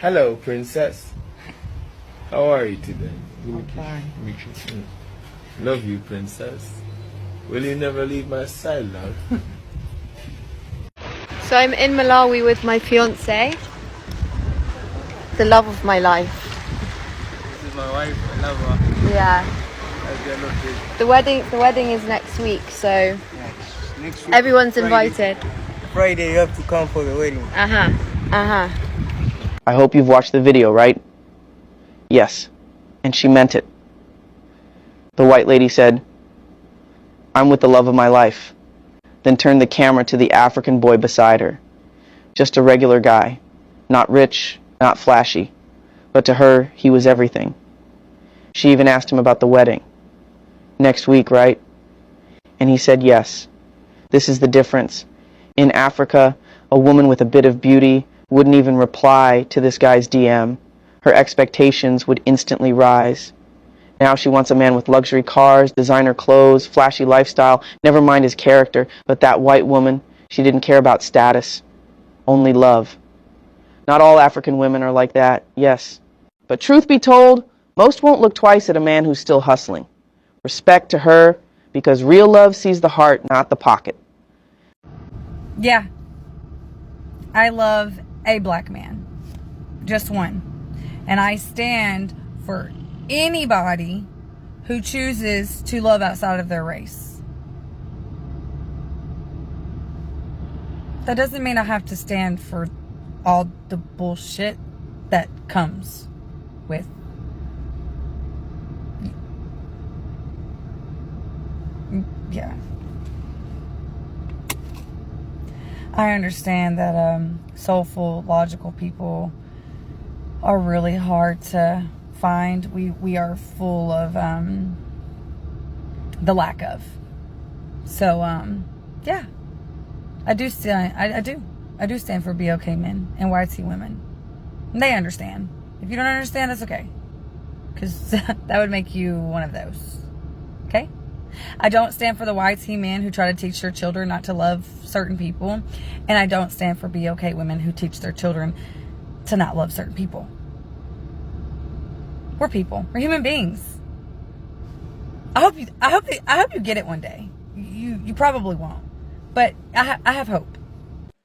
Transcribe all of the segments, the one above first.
Hello, princess. How are you today? I'm fine. Love you, princess. Will you never leave my side, love? So I'm in Malawi with my fiance, the love of my life. This is my wife. I love her. Yeah. The wedding is next week, so Next week, everyone's Friday. invited. Friday, you have to come for the wedding. I hope you've watched the video, right? Yes. And she meant it. The white lady said, "I'm with the love of my life." Then turned the camera to the African boy beside her. Just a regular guy. Not rich, not flashy. But to her, he was everything. She even asked him about the wedding. Next week, right? And he said yes. This is the difference. In Africa, a woman with a bit of beauty wouldn't even reply to this guy's DM. Her expectations would instantly rise. Now she wants a man with luxury cars, designer clothes, flashy lifestyle, never mind his character. But that white woman, she didn't care about status, only love. Not all African women are like that, yes. But truth be told, most won't look twice at a man who's still hustling. Respect to her, because real love sees the heart, not the pocket. Yeah. I love a black man. Just one. And I stand for anybody who chooses to love outside of their race. That doesn't mean I have to stand for all the bullshit that comes with. Yeah. I understand that soulful, logical people are really hard to find. We are full of the lack of. So yeah. I do stand for BOK men and YT women. And they understand. If you don't understand, that's okay. Because that would make you one of those. Okay? I don't stand for the YT men who try to teach their children not to love certain people. And I don't stand for BOK women who teach their children to not love certain people. We're people. We're human beings. I hope you get it one day. You probably won't. But I have hope.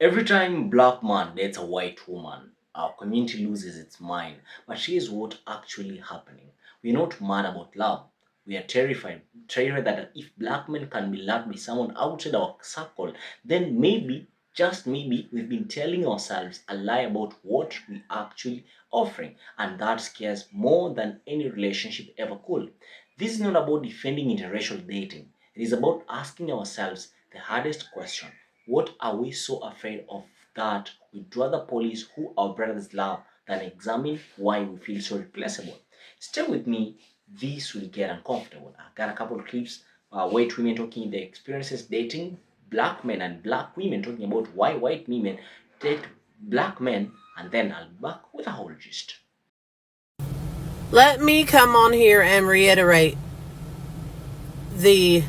Every time black man dates a white woman, our community loses its mind. But here's what actually happening. We're not mad about love. We are terrified that if black men can be loved by someone outside our circle, then maybe, just maybe, we've been telling ourselves a lie about what we actually offering, and that scares more than any relationship ever could. This is not about defending interracial dating. It is about asking ourselves the hardest question. What are we so afraid of that we'd rather police who our brothers love than examine why we feel so replaceable? Stay with me. This will get uncomfortable. I've got a couple of clips, white women talking their experiences dating black men and black women talking about why white women date black men, and then I'll be back with a whole gist. Let me come on here and reiterate the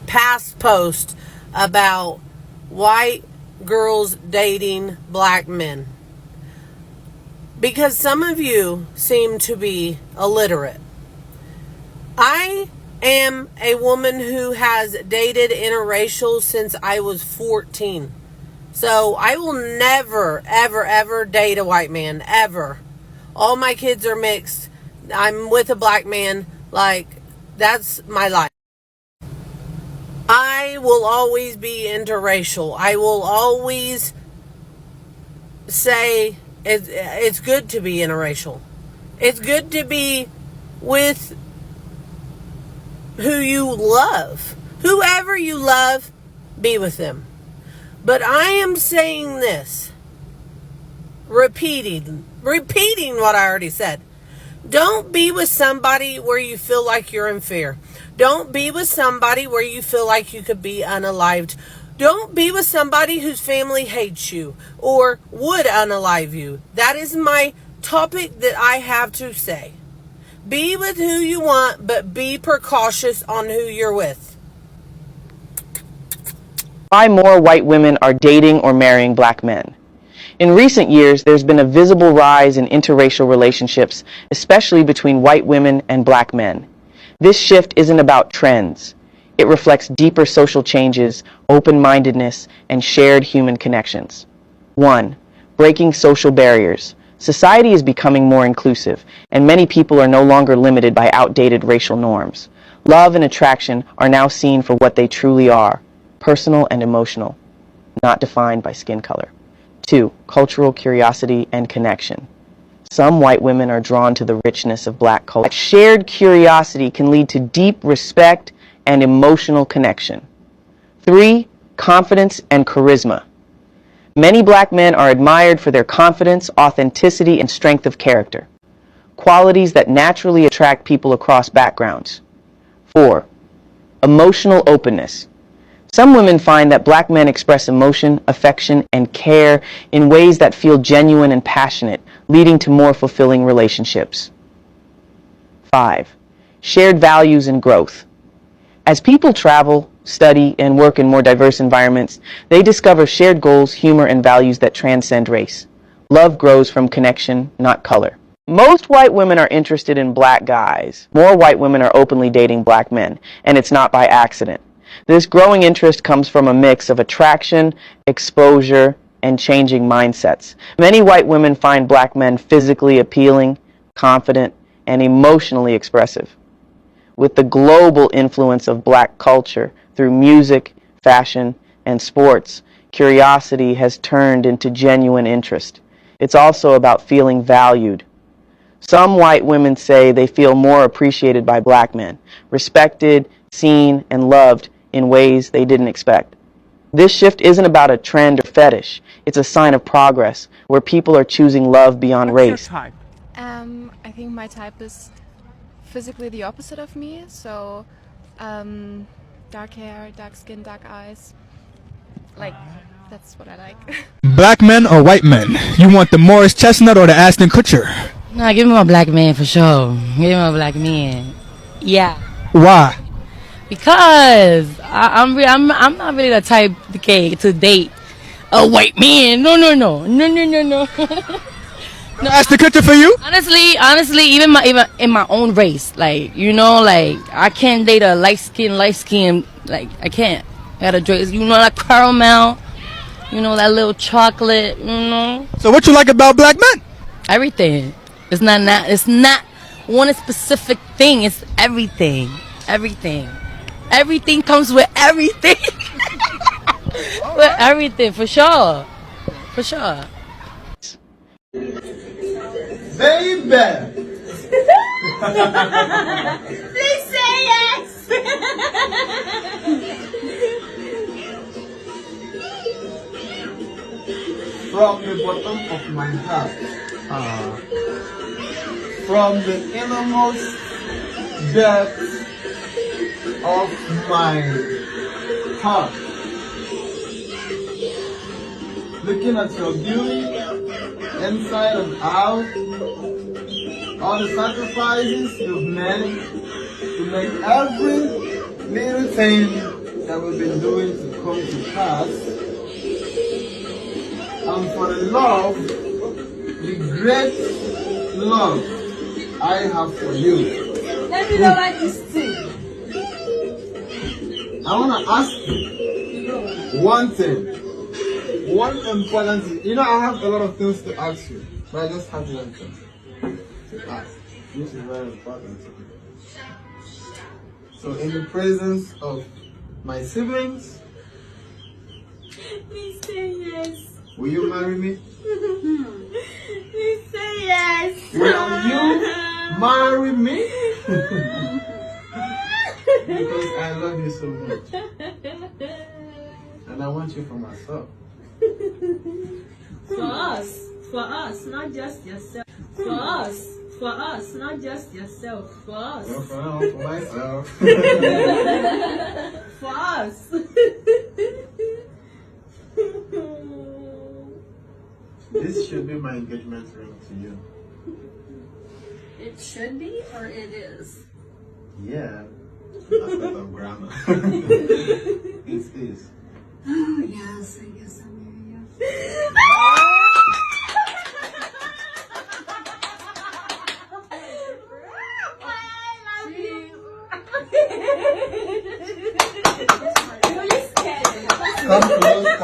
past post about white girls dating black men. Because some of you seem to be illiterate. I am a woman who has dated interracial since I was 14. So I will never, ever, ever date a white man, ever. All my kids are mixed. I'm with a black man. Like, that's my life. I will always be interracial. I will always say it's good to be interracial. It's good to be with who you love. Whoever you love, be with them. But I am saying this, repeating what I already said. Don't be with somebody where you feel like you're in fear. Don't be with somebody where you feel like you could be unalived. Don't be with somebody whose family hates you or would unalive you. That is my topic that I have to say. Be with who you want, but be precautious on who you're with. Why more white women are dating or marrying black men? In recent years, there's been a visible rise in interracial relationships, especially between white women and black men. This shift isn't about trends. It reflects deeper social changes, open-mindedness, and shared human connections. 1. Breaking social barriers. Society is becoming more inclusive, and many people are no longer limited by outdated racial norms. Love and attraction are now seen for what they truly are, personal and emotional, not defined by skin color. 2. Cultural curiosity and connection. Some white women are drawn to the richness of black culture. Shared curiosity can lead to deep respect and emotional connection. 3. Confidence and charisma. Many black men are admired for their confidence, authenticity, and strength of character, qualities that naturally attract people across backgrounds. 4. Emotional openness. Some women find that black men express emotion, affection, and care in ways that feel genuine and passionate, leading to more fulfilling relationships. 5. Shared values and growth. As people travel, study, and work in more diverse environments, they discover shared goals, humor, and values that transcend race. Love grows from connection, not color. Most white women are interested in black guys. More white women are openly dating black men, and it's not by accident. This growing interest comes from a mix of attraction, exposure, and changing mindsets. Many white women find black men physically appealing, confident, and emotionally expressive. With the global influence of black culture through music, fashion, and sports, curiosity has turned into genuine interest. It's also about feeling valued. Some white women say they feel more appreciated by black men, respected, seen, and loved in ways they didn't expect. This shift isn't about a trend or fetish. It's a sign of progress, where people are choosing love beyond race. I think my type is physically the opposite of me, so dark hair, dark skin, dark eyes. Like, that's what I like. Black men or white men? You want the Morris Chestnut or the Ashton Kutcher? Nah, give me my black man for sure. Give me my black man. Yeah. Why? Because I'm not really the type to date a white man. No. No, Ashton Kutcher for you? Honestly, even in my own race, like, you know, like, I can't date a light skin, like, I can't. I gotta dress, you know, that caramel, you know, that little chocolate, you know. So what you like about black men? Everything. It's not one specific thing. It's everything. Everything comes with everything. With everything, for sure. Baby! Please say yes! From the bottom of my heart, from the innermost depths of my heart, looking at your beauty, inside and out, all the sacrifices you've made to make every little thing that we've been doing to come to pass, and for the love, the great love I have for you. Let me know like this thing. I want to ask you one thing. One important thing. You know, I have a lot of things to ask you, but I just have one thing to ask. This is very important. So, in the presence of my siblings, Please say yes. will you marry me? Please say yes. Will you marry me? Because I love you so much. And I want you for myself. For us, not just yourself. For us, not just yourself. For us. No, for myself. For us. This should be my engagement ring to you. It should be, or it is? Yeah. That's better grammar. It is. Oh, yes, I guess I'm here.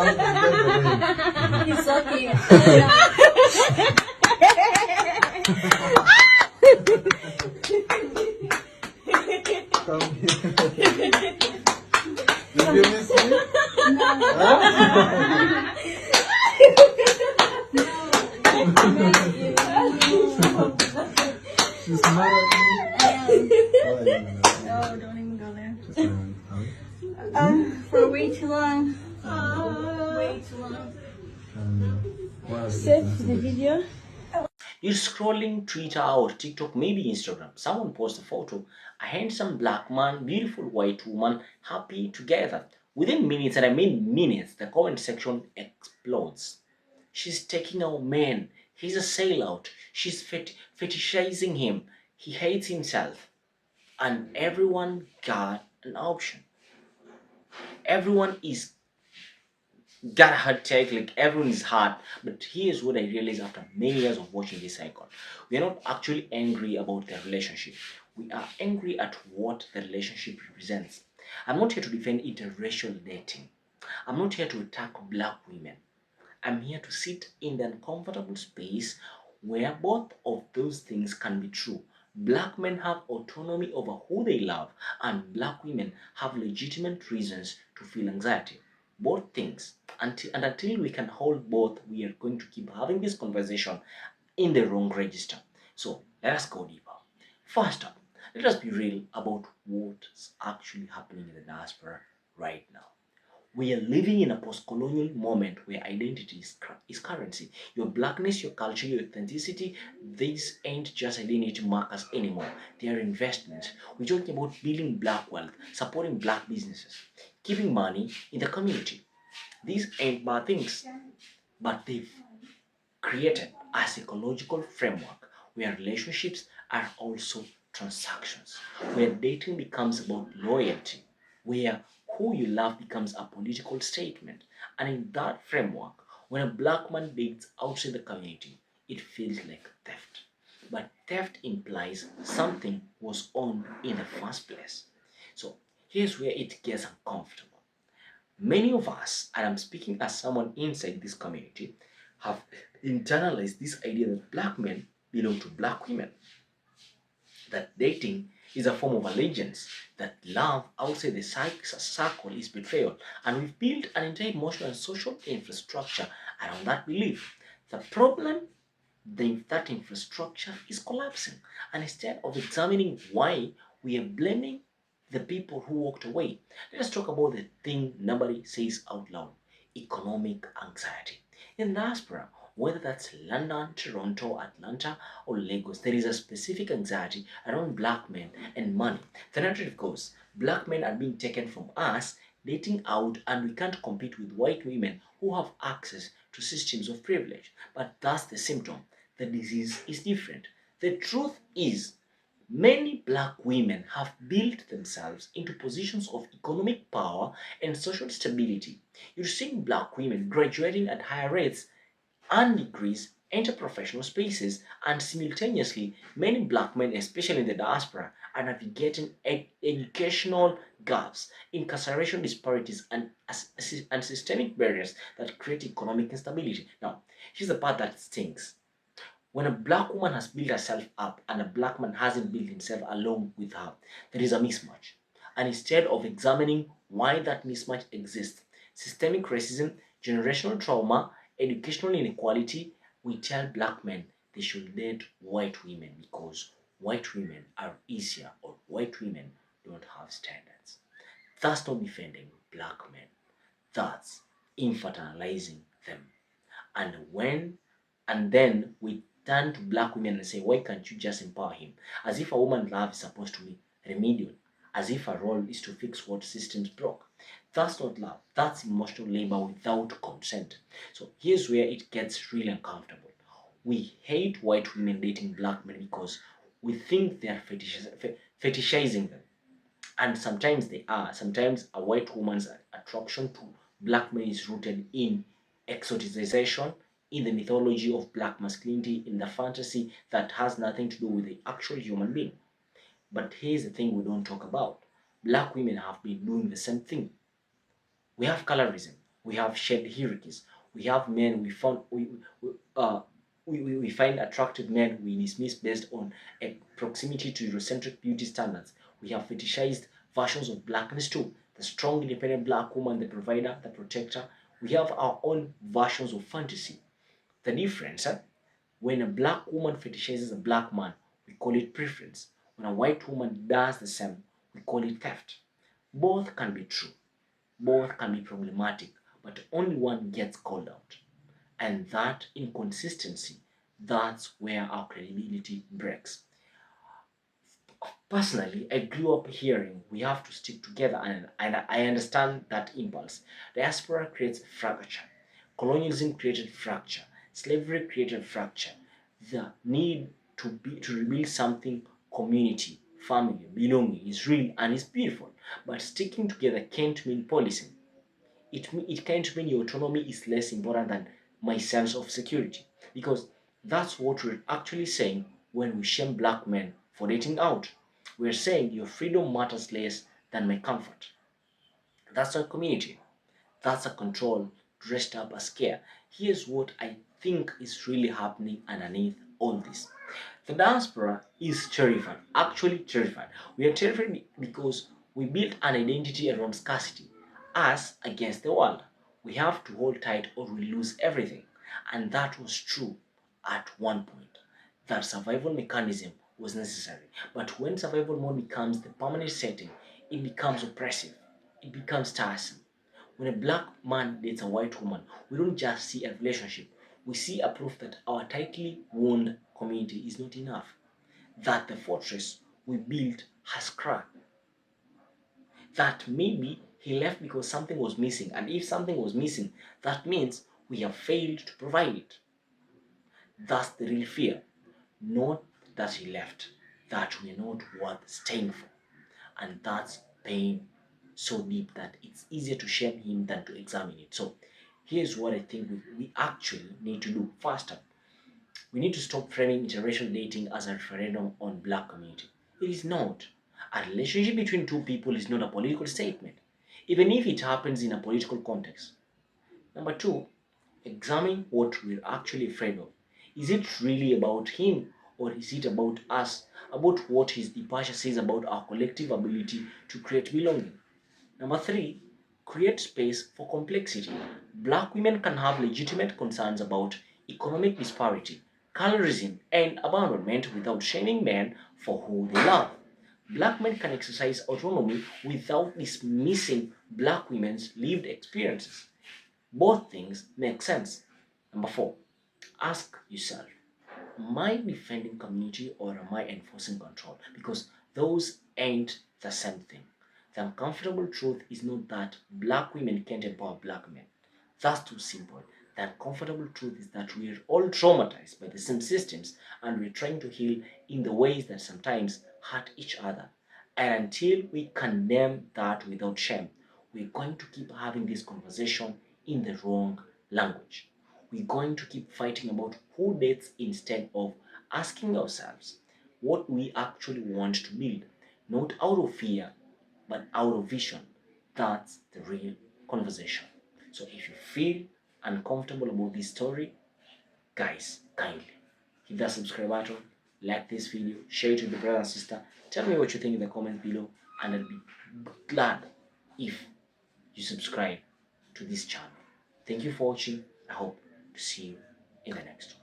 It's okay. Come here. Did you miss me? She's mad at me. No, don't even go there. For way too long. Way too long. Save the video. You're scrolling Twitter or TikTok, maybe Instagram. Someone posts a photo, a handsome black man, beautiful white woman, happy together. Within minutes, and I mean minutes, the comment section explodes. She's taking our man. He's a sellout. She's fetishizing him. He hates himself. And everyone got an option. Everyone is got a hard take, like everyone is hard. But here's what I realized after many years of watching this cycle. We are not actually angry about the relationship. We are angry at what the relationship represents. I'm not here to defend interracial dating. I'm not here to attack black women. I'm here to sit in the uncomfortable space where both of those things can be true. Black men have autonomy over who they love, and black women have legitimate reasons to feel anxiety. Both things. Until we can hold both, we are going to keep having this conversation in the wrong register. So let us go deeper. First up, let us be real about what's actually happening in the diaspora right now. We are living in a post-colonial moment where identity is currency. Your blackness, your culture, your authenticity, these ain't just identity markers anymore. They are investments. We're talking about building black wealth, supporting black businesses, keeping money in the community. These ain't bad things, but they've created a psychological framework where relationships are also transactions, where dating becomes about loyalty, where who you love becomes a political statement. And in that framework, when a black man dates outside the community, it feels like theft. But theft implies something was on in the first place. So here's where it gets uncomfortable. Many of us, and I'm speaking as someone inside this community, have internalized this idea that black men belong to black women, that dating is a form of allegiance, that love outside the circle is betrayal, and we've built an entire emotional and social infrastructure around that belief. The problem, that infrastructure is collapsing, and instead of examining why, we are blaming the people who walked away. Let us talk about the thing nobody says out loud: economic anxiety. In diaspora, whether that's London, Toronto, Atlanta, or Lagos, there is a specific anxiety around black men and money. The narrative goes, black men are being taken from us, dating out, and we can't compete with white women who have access to systems of privilege. But that's the symptom. The disease is different. The truth is, many black women have built themselves into positions of economic power and social stability. You're seeing black women graduating at higher rates and degrees, enter professional spaces, and simultaneously, many black men, especially in the diaspora, are navigating educational gaps, incarceration disparities, and systemic barriers that create economic instability. Now, here's the part that stings. When a black woman has built herself up and a black man hasn't built himself along with her, there is a mismatch. And instead of examining why that mismatch exists, systemic racism, generational trauma, educational inequality, we tell black men they should date white women because white women are easier or white women don't have standards. That's not defending black men. That's infantilizing them. And then we turn to black women and say, why can't you just empower him? As if a woman's love is supposed to be remedial, as if her role is to fix what systems broke. That's not love. That's emotional labor without consent. So here's where it gets really uncomfortable. We hate white women dating black men because we think they are fetishizing them. And sometimes they are. Sometimes a white woman's attraction to black men is rooted in exoticization, in the mythology of black masculinity, in the fantasy that has nothing to do with the actual human being. But here's the thing we don't talk about. Black women have been doing the same thing. We have colorism. We have shared hierarchies. We have men we find attractive men we dismiss based on a proximity to Eurocentric beauty standards. We have fetishized versions of blackness too. The strong, independent black woman, the provider, the protector. We have our own versions of fantasy. The difference, when a black woman fetishizes a black man, we call it preference. When a white woman does the same, we call it theft. Both can be true. Both can be problematic, but only one gets called out. And that inconsistency, that's where our credibility breaks. Personally, I grew up hearing we have to stick together, and I understand that impulse. Diaspora creates fracture. Colonialism created fracture. Slavery created fracture. The need to rebuild something, community, family, belonging is real and is beautiful. But sticking together can't mean policing. It can't mean your autonomy is less important than my sense of security. Because that's what we're actually saying when we shame black men for dating out. We're saying your freedom matters less than my comfort. That's not community. That's a control dressed up as care. Here's what I think is really happening underneath all this. The diaspora is terrified, actually terrified. We are terrified because we built an identity around scarcity, us against the world. We have to hold tight or we lose everything. And that was true at one point. That survival mechanism was necessary. But when survival mode becomes the permanent setting, it becomes oppressive. It becomes tiresome. When a black man dates a white woman, we don't just see a relationship. We see a proof that our tightly wound community is not enough. That the fortress we built has cracked. That maybe he left because something was missing. And if something was missing, that means we have failed to provide it. That's the real fear. Not that he left, that we're not worth staying for. And that's pain so deep that it's easier to shame him than to examine it. So here's what I think we actually need to do. First up, we need to stop framing interracial dating as a referendum on black community. It is not. A relationship between two people is not a political statement, even if it happens in a political context. Number two, examine what we're actually afraid of. Is it really about him, or is it about us, about what his departure says about our collective ability to create belonging? Number three, create space for complexity. Black women can have legitimate concerns about economic disparity, colorism, and abandonment without shaming men for who they love. Black men can exercise autonomy without dismissing black women's lived experiences. Both things make sense. Number four, ask yourself, am I defending community or am I enforcing control? Because those ain't the same thing. The uncomfortable truth is not that black women can't empower black men. That's too simple. The uncomfortable truth is that we're all traumatized by the same systems and we're trying to heal in the ways that sometimes hurt each other. And until we condemn that without shame, we're going to keep having this conversation in the wrong language. We're going to keep fighting about who dates instead of asking ourselves what we actually want to build, not out of fear, but out of vision. That's the real conversation. So if you feel uncomfortable about this story, guys, kindly hit that subscribe button, like this video, share it with your brother and sister. Tell me what you think in the comments below, and I'll be glad if you subscribe to this channel. Thank you for watching. I hope to see you in the next one.